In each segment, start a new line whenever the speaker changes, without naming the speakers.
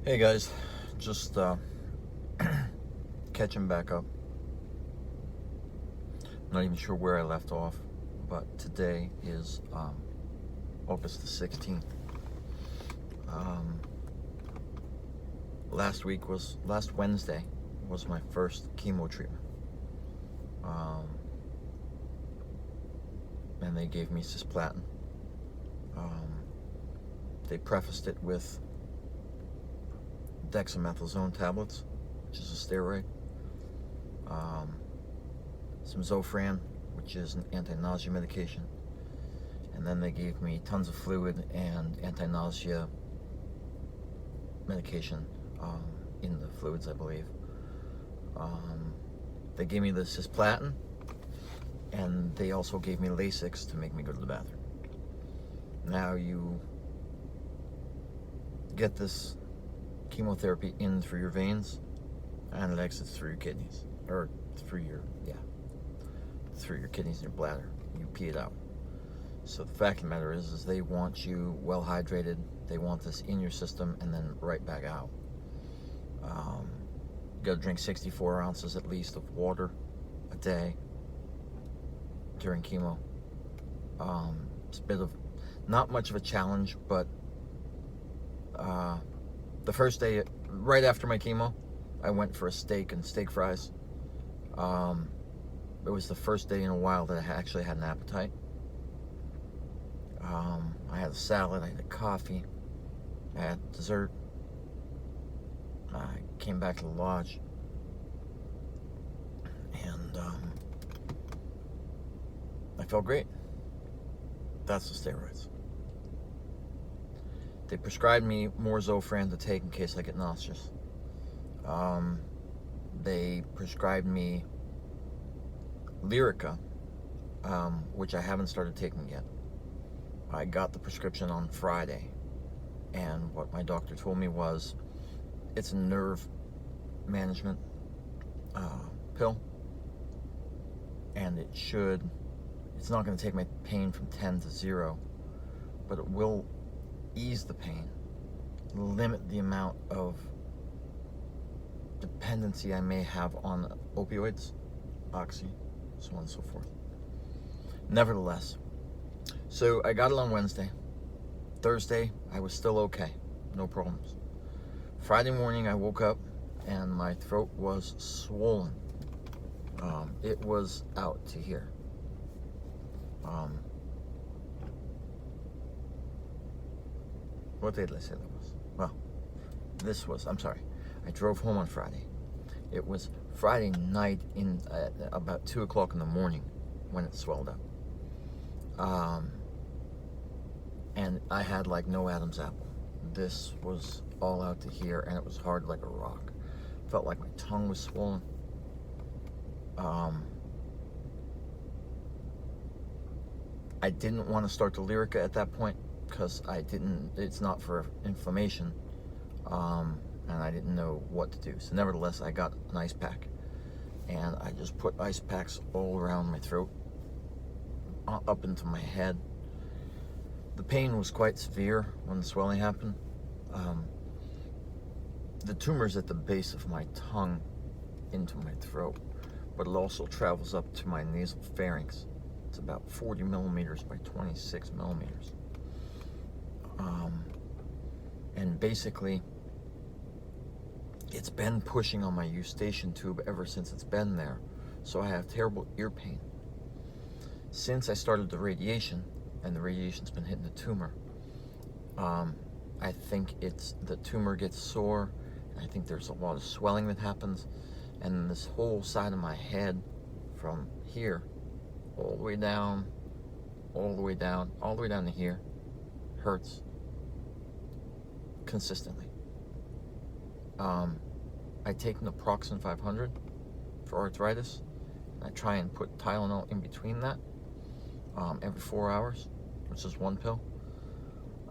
Hey guys, just catching back up. I'm not even sure where I left off, but today is August the 16th. Last Wednesday was my first chemo treatment. And they gave me cisplatin. They prefaced it with dexamethasone tablets, which is a steroid, some Zofran, which is an anti-nausea medication, and then they gave me tons of fluid and anti-nausea medication in the fluids, I believe. They gave me the cisplatin, and they also gave me Lasix to make me go to the bathroom. Now you get this chemotherapy in through your veins, and it exits through your kidneys, or through your kidneys and your bladder. You pee it out. So the fact of the matter is they want you well hydrated. They want this in your system and then right back out. You got to drink 64 ounces at least of water a day during chemo. It's a bit of not much of a challenge, but the first day, right after my chemo, I went for a steak and steak fries. It was the first day in a while that I actually had an appetite. I had a salad, I had a coffee, I had dessert. I came back to the lodge, and I felt great. That's the steroids. They prescribed me more Zofran to take in case I get nauseous. They prescribed me Lyrica, which I haven't started taking yet. I got the prescription on Friday, and what my doctor told me was it's a nerve management pill, and it's not going to take my pain from 10 to 0, but it will ease the pain, limit the amount of dependency I may have on opioids, oxy, so on and so forth. Nevertheless, so I got it on Wednesday. Thursday, I was still okay, no problems. Friday morning, I woke up and my throat was swollen. It was out to here. What day did I say that was? Well, I'm sorry. I drove home on Friday. It was Friday night at about 2 o'clock in the morning when it swelled up. And I had like no Adam's apple. This was all out to here, and it was hard like a rock. Felt like my tongue was swollen. I didn't want to start the Lyrica at that point because it's not for inflammation, and I didn't know what to do. So nevertheless, I got an ice pack, and I just put ice packs all around my throat, up into my head. The pain was quite severe when the swelling happened. The tumor's at the base of my tongue into my throat, but it also travels up to my nasal pharynx. It's about 40 millimeters by 26 millimeters. And basically, it's been pushing on my eustachian tube ever since it's been there. So I have terrible ear pain. Since I started the radiation, and the radiation's been hitting the tumor, I think the tumor gets sore, and I think there's a lot of swelling that happens, and this whole side of my head, from here, all the way down, all the way down, all the way down to here, hurts consistently. I take naproxen 500 for arthritis, and I try and put Tylenol in between that every 4 hours, which is one pill.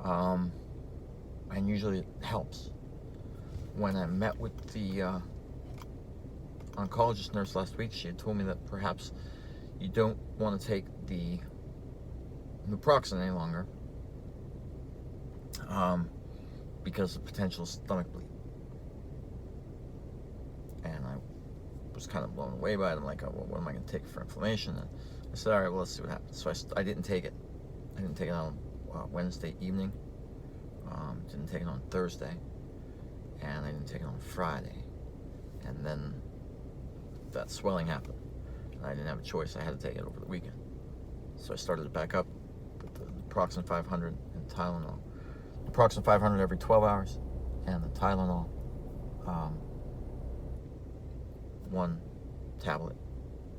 And usually it helps. When I met with the oncologist nurse last week, she had told me that perhaps you don't want to take the naproxen any longer because of potential stomach bleed. was kind of blown away by it. I'm like, oh, well, what am I going to take for inflammation? And I said, all right, well, let's see what happens. So I didn't take it. I didn't take it on Wednesday evening. Didn't take it on Thursday. And I didn't take it on Friday. And then that swelling happened. And I didn't have a choice. I had to take it over the weekend. So I started it back up with the Proton 500 and Tylenol. The Proton 500 every 12 hours, and the Tylenol, one tablet,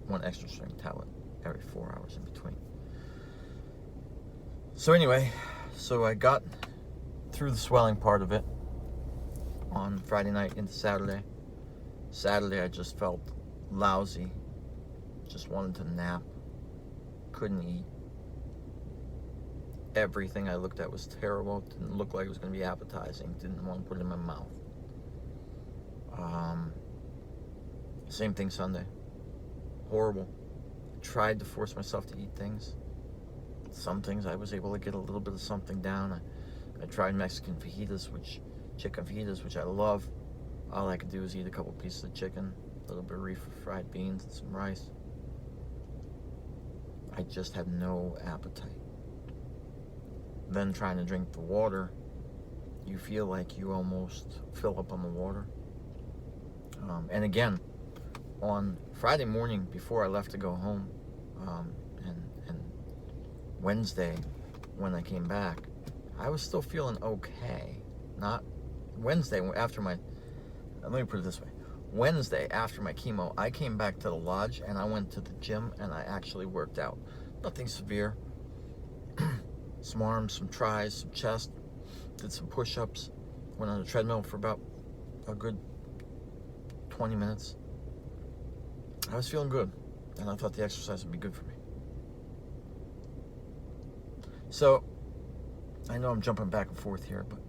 one extra strength tablet every 4 hours in between. So anyway, so I got through the swelling part of it on Friday night into Saturday. Saturday I just felt lousy, just wanted to nap, couldn't eat. Everything I looked at was terrible. Didn't look like it was going to be appetizing. Didn't want to put it in my mouth. Same thing Sunday. Horrible. Tried to force myself to eat things. Some things I was able to get a little bit of something down. I tried Mexican fajitas, chicken fajitas, which I love. All I could do is eat a couple pieces of chicken, a little bit of refried beans, and some rice. I just had no appetite. Then trying to drink the water, you feel like you almost fill up on the water. And again, on Friday morning before I left to go home, and Wednesday when I came back, I was still feeling okay. Not Wednesday after my, let me put it this way. Wednesday after my chemo, I came back to the lodge and I went to the gym and I actually worked out. Nothing severe. Some arms, some tries, some chest, did some push-ups, went on the treadmill for about a good 20 minutes. I was feeling good, and I thought the exercise would be good for me. So, I know I'm jumping back and forth here, but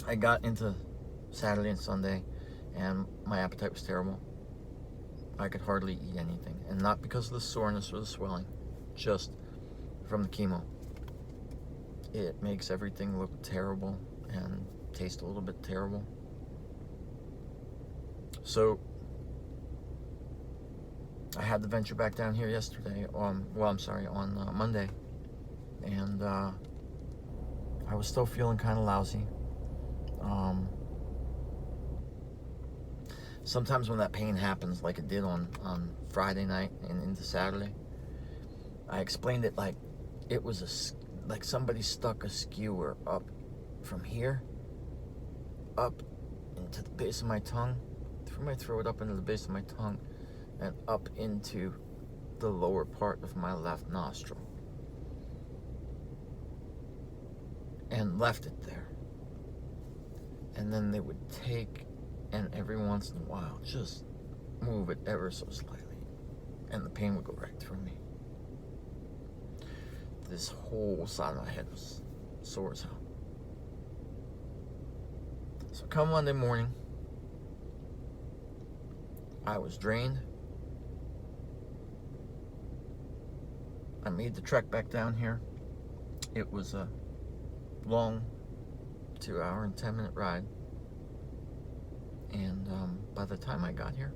I got into Saturday and Sunday, and my appetite was terrible. I could hardly eat anything, and not because of the soreness or the swelling, just from the chemo. It makes everything look terrible and taste a little bit terrible. So I had to venture back down here yesterday, on Monday, and I was still feeling kind of lousy. Sometimes when that pain happens, like it did on Friday night and into Saturday, I explained it like it was like somebody stuck a skewer up from here, up into the base of my tongue, through my throat, up into the base of my tongue, and up into the lower part of my left nostril, and left it there. And then they would take, and every once in a while, just move it ever so slightly, and the pain would go right through me. This whole side of my head was sore as hell. So come Monday morning, I was drained. I made the trek back down here. It was a long 2 hour and 10 minute ride. And by the time I got here,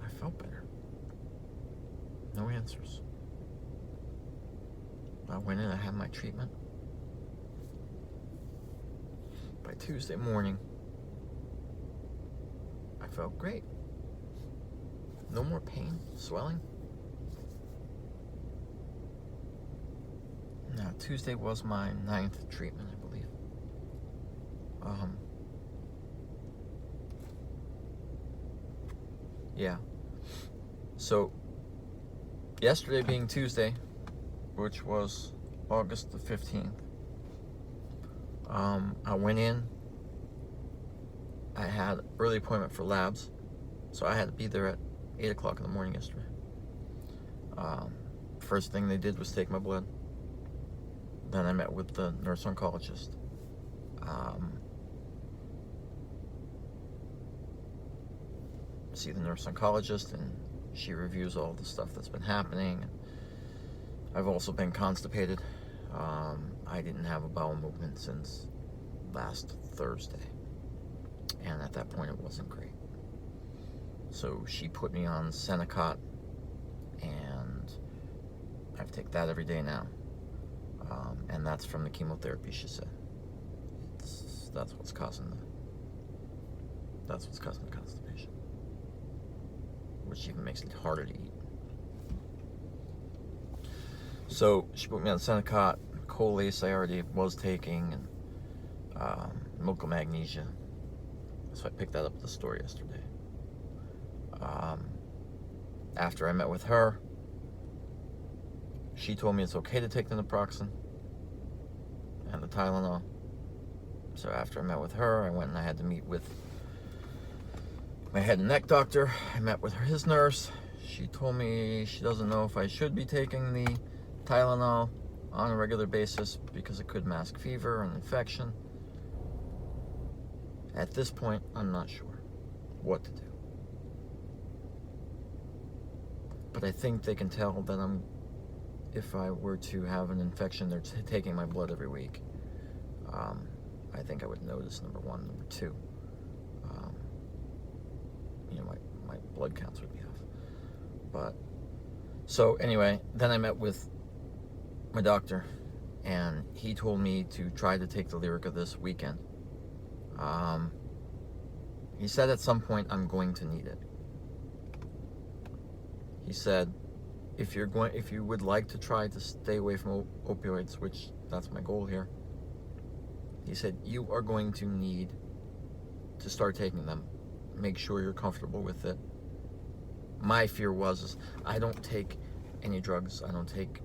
I felt better. No answers. I went in, I had my treatment. By Tuesday morning, I felt great. No more pain, swelling. Now, Tuesday was my 9th treatment, I believe. Yeah. So, yesterday being Tuesday, which was August the 15th, I went in. I had an early appointment for labs, so I had to be there at 8 o'clock in the morning yesterday. First thing they did was take my blood. Then I met with the nurse oncologist. See the nurse oncologist, and she reviews all the stuff that's been happening. I've also been constipated. I didn't have a bowel movement since last Thursday, and at that point it wasn't great. So she put me on Senecot, and I have to take that every day now. And that's from the chemotherapy, she said. That's what's causing the constipation, which even makes it harder to eat. So she put me on Senecot, Colace I already was taking, and milk of magnesia. So I picked that up at the store yesterday. After I met with her, she told me it's okay to take the naproxen and the Tylenol. So after I met with her, I went and I had to meet with my head and neck doctor. I met with his nurse. She told me she doesn't know if I should be taking the Tylenol on a regular basis because it could mask fever and infection. At this point, I'm not sure what to do. But I think they can tell that if I were to have an infection, they're taking my blood every week. I think I would notice, number one. Number two, my blood counts would be off. But, so anyway, then I met with my doctor, and he told me to try to take the Lyrica this weekend. He said at some point I'm going to need it. He said, if you would like to try to stay away from opioids, which that's my goal here, he said, you are going to need to start taking them. Make sure you're comfortable with it. My fear was I don't take any drugs. I don't take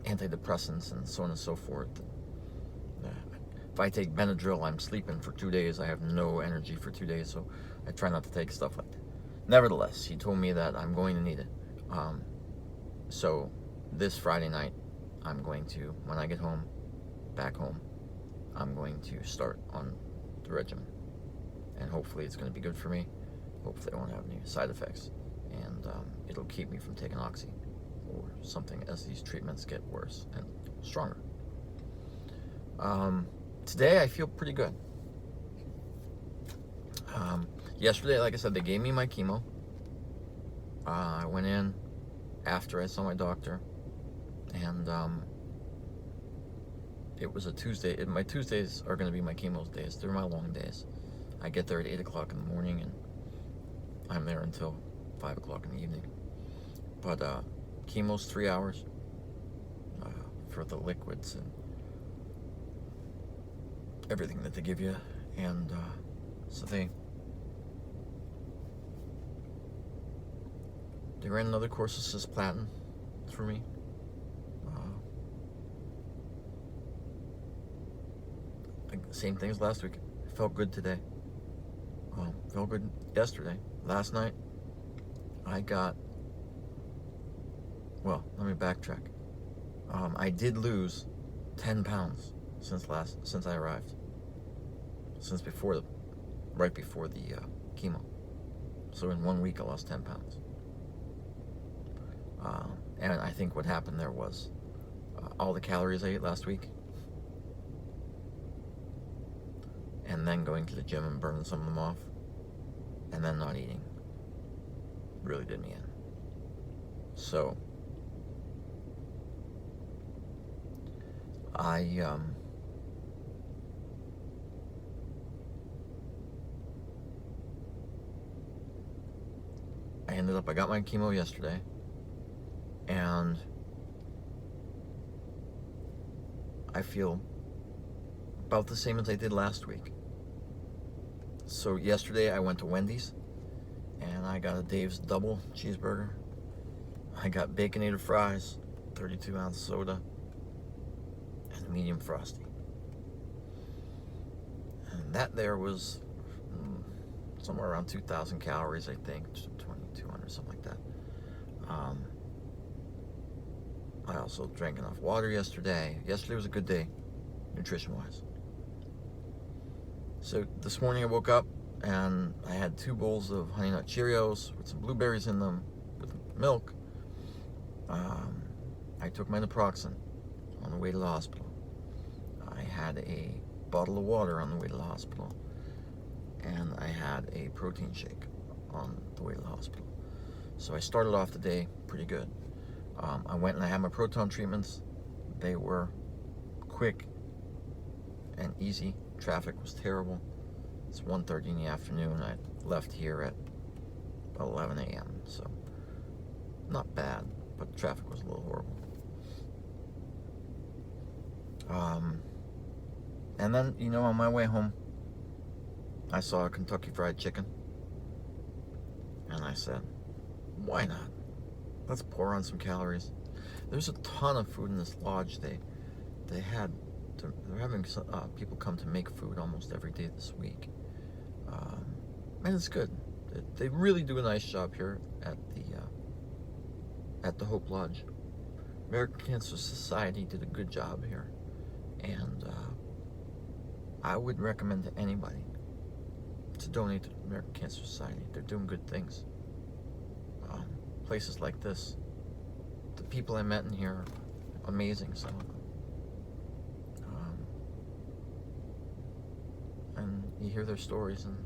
antidepressants and so on and so forth. If I take Benadryl, I'm sleeping for 2 days. I have no energy for 2 days, so I try not to take stuff like that. Nevertheless, he told me that I'm going to need it. So this Friday night, I'm going to, when I get home, back home, I'm going to start on the regimen. And hopefully it's going to be good for me. Hopefully I won't have any side effects. And it'll keep me from taking oxy or something as these treatments get worse and stronger. Today I feel pretty good. Yesterday, like I said, they gave me my chemo. I went in after I saw my doctor, and it was a Tuesday. My Tuesdays are going to be my chemo days. They're my long days. I get there at 8 o'clock in the morning, and I'm there until 5 o'clock in the evening. But chemo's 3 hours for the liquids and everything that they give you. And so they ran another course of cisplatin for me. Same thing as last week. Felt good today. Felt good yesterday. Last night, let me backtrack. I did lose 10 pounds since I arrived. Right before the chemo. So in 1 week, I lost 10 pounds. And I think what happened there was all the calories I ate last week, and then going to the gym and burning some of them off, and then not eating, really did me in. So I got my chemo yesterday, and I feel about the same as I did last week. So yesterday I went to Wendy's, and I got a Dave's double cheeseburger. I got baconated fries, 32-ounce soda, and a medium frosty. And that there was somewhere around 2,000 calories, I think, 2,200, something like that. I also drank enough water yesterday. Yesterday was a good day, nutrition-wise. So this morning I woke up and I had 2 bowls of Honey Nut Cheerios with some blueberries in them with milk. I took my naproxen on the way to the hospital. I had a bottle of water on the way to the hospital. And I had a protein shake on the way to the hospital. So I started off the day pretty good. I went and I had my proton treatments. They were quick and easy. Traffic was terrible. It's 1:30 in the afternoon. I left here at 11 a.m. So not bad, but traffic was a little horrible. And then, you know, on my way home, I saw a Kentucky Fried Chicken. And I said, why not? Let's pour on some calories. There's a ton of food in this lodge. They're having people come to make food almost every day this week. And it's good. They really do a nice job here at the Hope Lodge. American Cancer Society did a good job here. And I would recommend to anybody to donate to the American Cancer Society. They're doing good things. Places like this, the people I met in here are amazing, some of them. And you hear their stories, and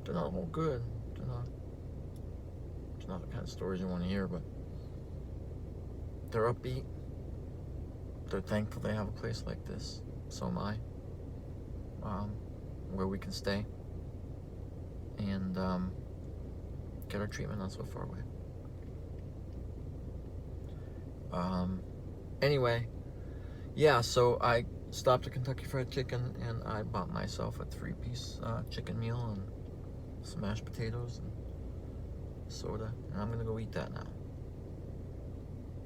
they're not all good. It's not the kind of stories you want to hear, but they're upbeat. They're thankful they have a place like this. So am I. Where we can stay and get our treatment not so far away. Anyway, yeah, so I stopped at Kentucky Fried Chicken and I bought myself a 3-piece chicken meal and some mashed potatoes and soda, and I'm gonna go eat that now.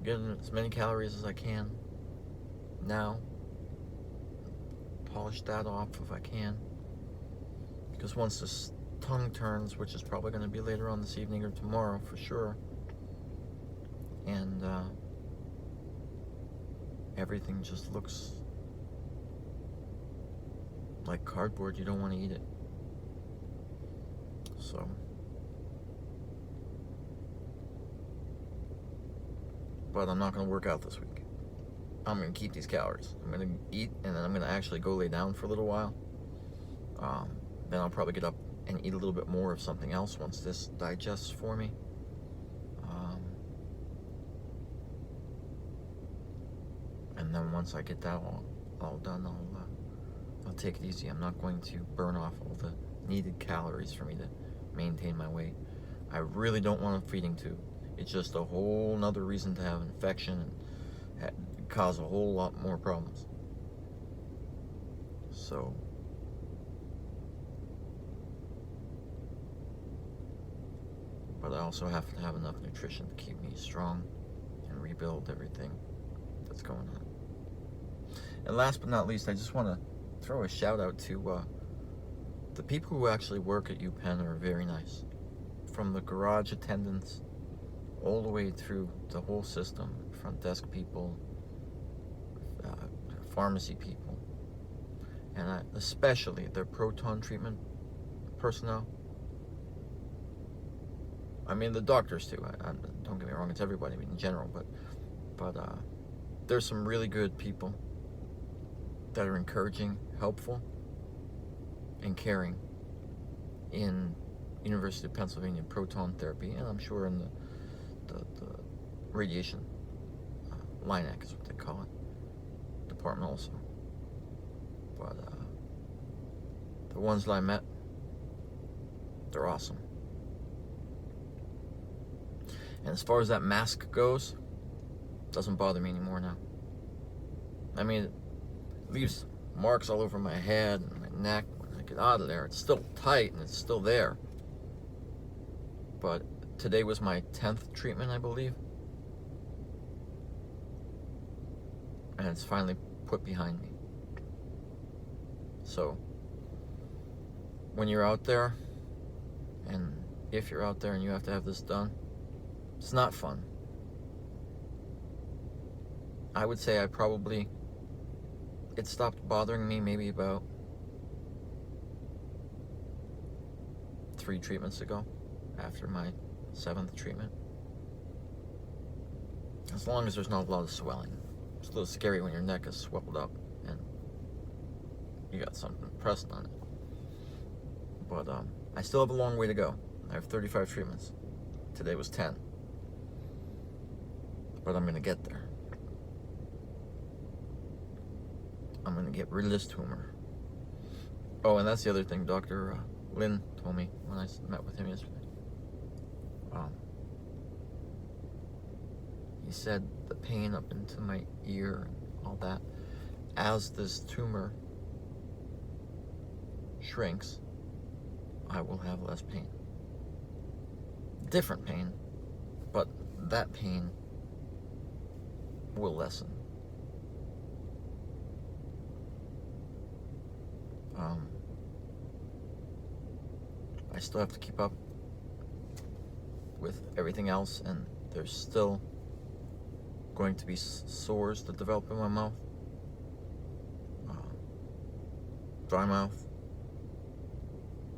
Get as many calories as I can now. Polish that off if I can, because once this tongue turns, which is probably going to be later on this evening or tomorrow for sure, and everything just looks like cardboard, you don't want to eat it. So but I'm not going to work out this week. I'm going to keep these calories. I'm going to eat, and then I'm going to actually go lay down for a little while. Then I'll probably get up and eat a little bit more of something else once this digests for me. And then once I get that all done, I'll take it easy. I'm not going to burn off all the needed calories for me to maintain my weight. I really don't want a feeding tube. It's just a whole nother reason to have an infection and cause a whole lot more problems. So but I also have to have enough nutrition to keep me strong and rebuild everything that's going on. And last but not least, I just want to throw a shout out to the people who actually work at UPenn are very nice. From the garage attendants all the way through the whole system, front desk people, pharmacy people, and especially their proton treatment personnel. I mean, the doctors too. Don't get me wrong; it's everybody. I mean, in general, but there's some really good people that are encouraging, helpful, and caring in University of Pennsylvania proton therapy, and I'm sure in the radiation LINAC is what they call it, department also. But the ones that I met, they're awesome. And as far as that mask goes, it doesn't bother me anymore now. I mean, it leaves marks all over my head and my neck when I get out of there. It's still tight and it's still there. But today was my 10th treatment, I believe. And it's finally put behind me. So, when you're out there, and if you're out there and you have to have this done, it's not fun. I would say it stopped bothering me maybe about 3 treatments ago, after my 7th treatment. As long as there's not a lot of swelling. It's a little scary when your neck is swelled up and you got something pressed on it. But I still have a long way to go. I have 35 treatments. Today was 10. But I'm going to get there. I'm going to get rid of this tumor. Oh, and that's the other thing Dr. Lynn told me when I met with him yesterday. He said the pain up into my ear and all that, as this tumor shrinks, I will have less pain. Different pain, but that pain will lessen. I still have to keep up with everything else, and there's still going to be sores that develop in my mouth, dry mouth,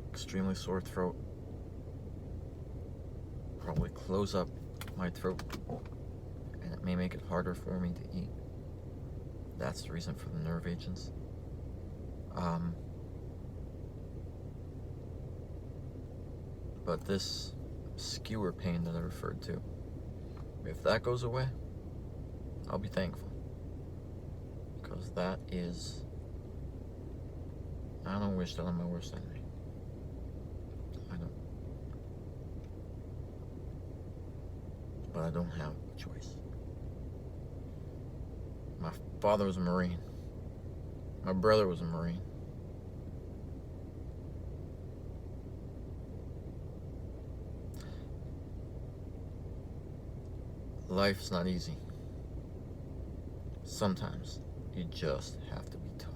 extremely sore throat, probably close up my throat, and it may make it harder for me to eat. That's the reason for the nerve agents. But this skewer pain that I referred to, if that goes away, I'll be thankful. Because that is, I don't wish that on my worst enemy. I don't. But I don't have a choice. My father was a Marine. My brother was a Marine. Life's not easy. Sometimes you just have to be tough.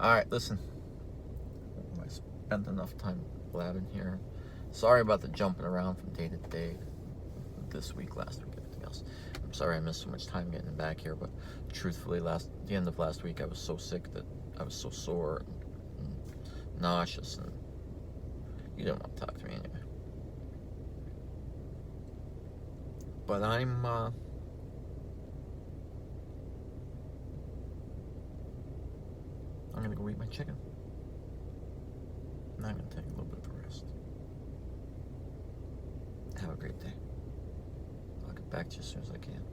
Alright, listen. I spent enough time blabbing here. Sorry about the jumping around from day to day. This week, last week, everything else. I'm sorry I missed so much time getting back here, but truthfully, the end of last week, I was so sick that I was so sore and nauseous, and you didn't want to talk to me anyway. But I'm gonna go eat my chicken. And I'm gonna take a little bit of a rest. Have a great day. I'll get back to you as soon as I can.